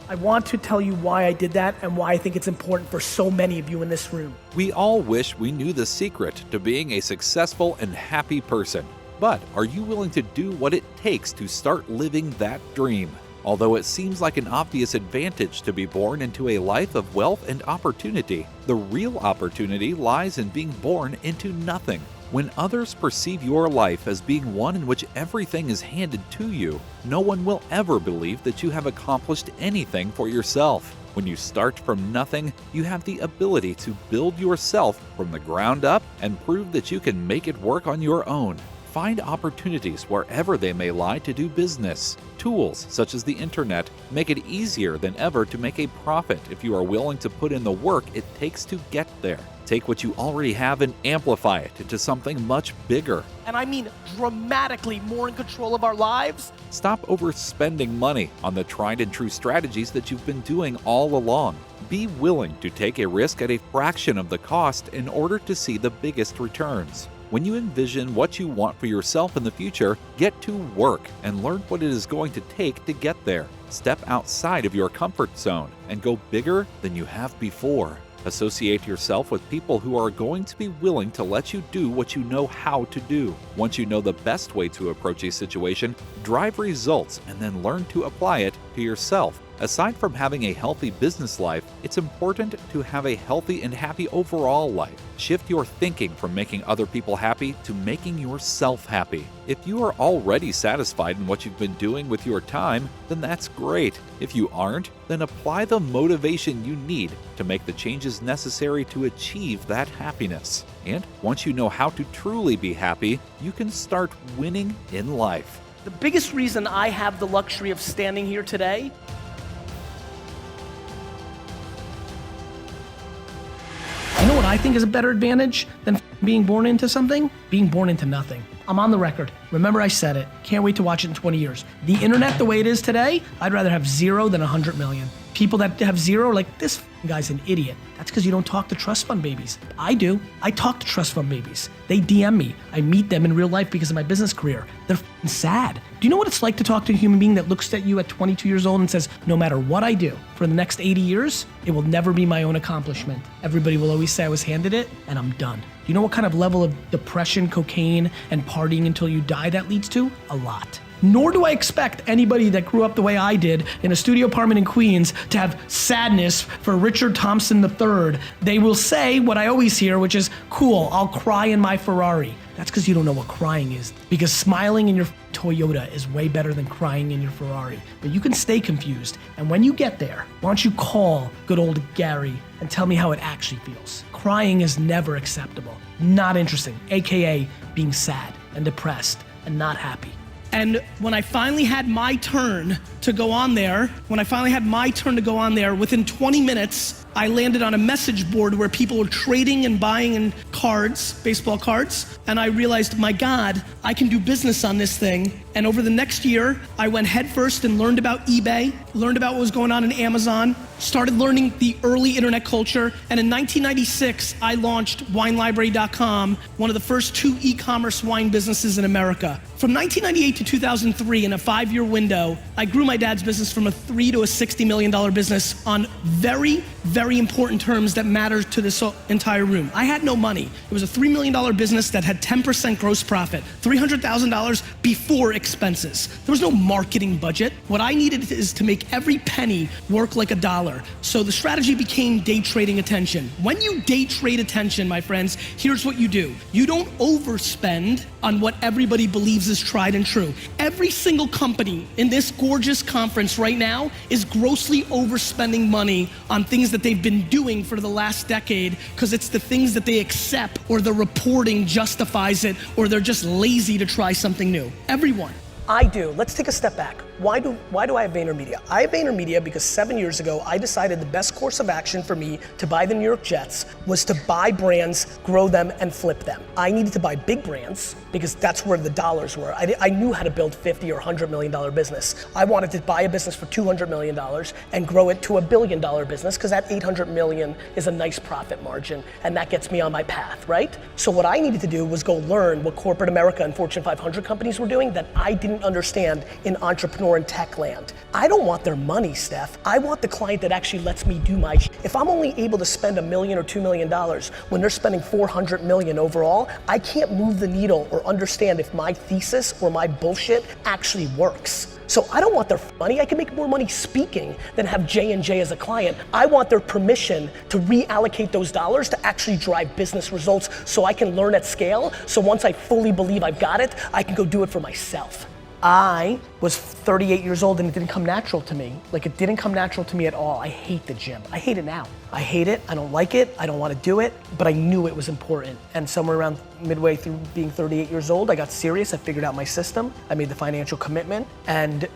I want to tell you why I did that and why I think it's important for so many of you in this room. We all wish we knew the secret to being a successful and happy person. But are you willing to do what it takes to start living that dream? Although it seems like an obvious advantage to be born into a life of wealth and opportunity, the real opportunity lies in being born into nothing. When others perceive your life as being one in which everything is handed to you, no one will ever believe that you have accomplished anything for yourself. When you start from nothing, you have the ability to build yourself from the ground up and prove that you can make it work on your own. Find opportunities wherever they may lie to do business. Tools such as the internet make it easier than ever to make a profit if you are willing to put in the work it takes to get there. Take what you already have and amplify it into something much bigger. And I mean dramatically more in control of our lives. Stop overspending money on the tried and true strategies that you've been doing all along. Be willing to take a risk at a fraction of the cost in order to see the biggest returns. When you envision what you want for yourself in the future, get to work and learn what it is going to take to get there. Step outside of your comfort zone and go bigger than you have before. Associate yourself with people who are going to be willing to let you do what you know how to do. Once you know the best way to approach a situation, drive results and then learn to apply it to yourself. Aside from having a healthy business life, it's important to have a healthy and happy overall life. Shift your thinking from making other people happy to making yourself happy. If you are already satisfied in what you've been doing with your time, then that's great. If you aren't, then apply the motivation you need to make the changes necessary to achieve that happiness. And once you know how to truly be happy, you can start winning in life. The biggest reason I have the luxury of standing here today You know what I think is a better advantage than being born into something? Being born into nothing. I'm on the record. Remember I said it. Can't wait to watch it in 20 years. The internet the way it is today, I'd rather have 0 than 100 million. People that have 0 are like, this guy's an idiot. That's because you don't talk to trust fund babies. I do. I talk to trust fund babies. They DM me. I meet them in real life because of my business career. They're sad. Do you know what it's like to talk to a human being that looks at you at 22 years old and says, no matter what I do for the next 80 years, it will never be my own accomplishment. Everybody will always say I was handed it and I'm done. Do you know what kind of level of depression, cocaine, and partying until you die that leads to? A lot. Nor do I expect anybody that grew up the way I did in a studio apartment in Queens to have sadness for Richard Thompson III. They will say what I always hear, which is, cool, I'll cry in my Ferrari. That's because you don't know what crying is. Because smiling in your Toyota is way better than crying in your Ferrari. But you can stay confused. And when you get there, why don't you call good old Gary and tell me how it actually feels. Crying is never acceptable. Not interesting, AKA being sad and depressed and not happy. And when I finally had my turn to go on there, within 20 minutes, I landed on a message board where people were trading and buying in cards, baseball cards. And I realized, my God, I can do business on this thing. And over the next year, I went headfirst and learned about eBay, learned about what was going on in Amazon, started learning the early internet culture. And in 1996, I launched WineLibrary.com, one of the first 2 e-commerce wine businesses in America. From 1998 to 2003, in a 5-year window, I grew my dad's business from a $3 to a $60 million business on very, very important terms that matter to this entire room. I had no money. It was a $3 million business that had 10% gross profit, $300,000 before expenses. There was no marketing budget. What I needed is to make every penny work like a dollar. So the strategy became day trading attention. When you day trade attention, my friends, here's what you do. You don't overspend on what everybody believes is tried and true. Every single company in this gorgeous conference right now is grossly overspending money on things that they've been doing for the last decade because it's the things that they accept, or the reporting justifies it, or they're just lazy to try something new. Everyone. I do. Let's take a step back. Why do I have VaynerMedia? I have VaynerMedia because 7 years ago, I decided the best course of action for me to buy the New York Jets was to buy brands, grow them, and flip them. I needed to buy big brands because that's where the dollars were. I knew how to build $50 or $100 million business. I wanted to buy a business for $200 million and grow it to $1 billion business because that $800 million is a nice profit margin and that gets me on my path, right? So what I needed to do was go learn what corporate America and Fortune 500 companies were doing that I didn't understand in entrepreneurship entrepreneur in tech land. I don't want their money, Steph. I want the client that actually lets me do my If I'm only able to spend $1 million or $2 million when they're spending 400 million overall, I can't move the needle or understand if my thesis or my bullshit actually works. So I don't want their money. I can make more money speaking than have J&J as a client. I want their permission to reallocate those dollars to actually drive business results so I can learn at scale. So once I fully believe I've got it, I can go do it for myself. I was 38 years old and it didn't come natural to me. Like, it didn't come natural to me at all. I hate the gym. I hate it now. I hate it, I don't like it, I don't want to do it, but I knew it was important. And somewhere around midway through being 38 years old, I got serious, I figured out my system, I made the financial commitment, and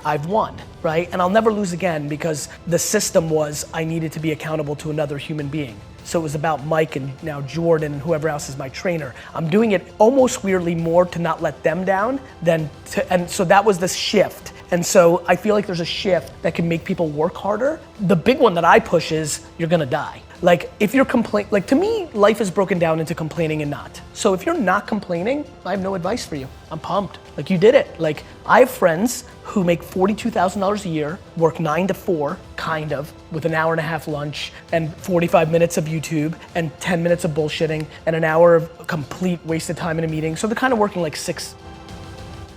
I've won, right? And I'll never lose again because the system was I needed to be accountable to another human being. So it was about Mike and now Jordan and whoever else is my trainer. I'm doing it almost weirdly more to not let them down than to, and so that was this shift. And so I feel like there's a shift that can make people work harder. The big one that I push is you're gonna die. Like, if you're like, to me, life is broken down into complaining and not. So if you're not complaining, I have no advice for you. I'm pumped. Like, you did it. Like, I have friends who make $42,000 a year, work 9 to 4, kind of, with an hour and a half lunch and 45 minutes of YouTube and 10 minutes of bullshitting and an hour of complete wasted time in a meeting. So they're kind of working like 6.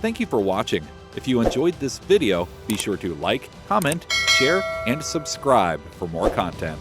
Thank you for watching. If you enjoyed this video, be sure to like, comment, share, and subscribe for more content.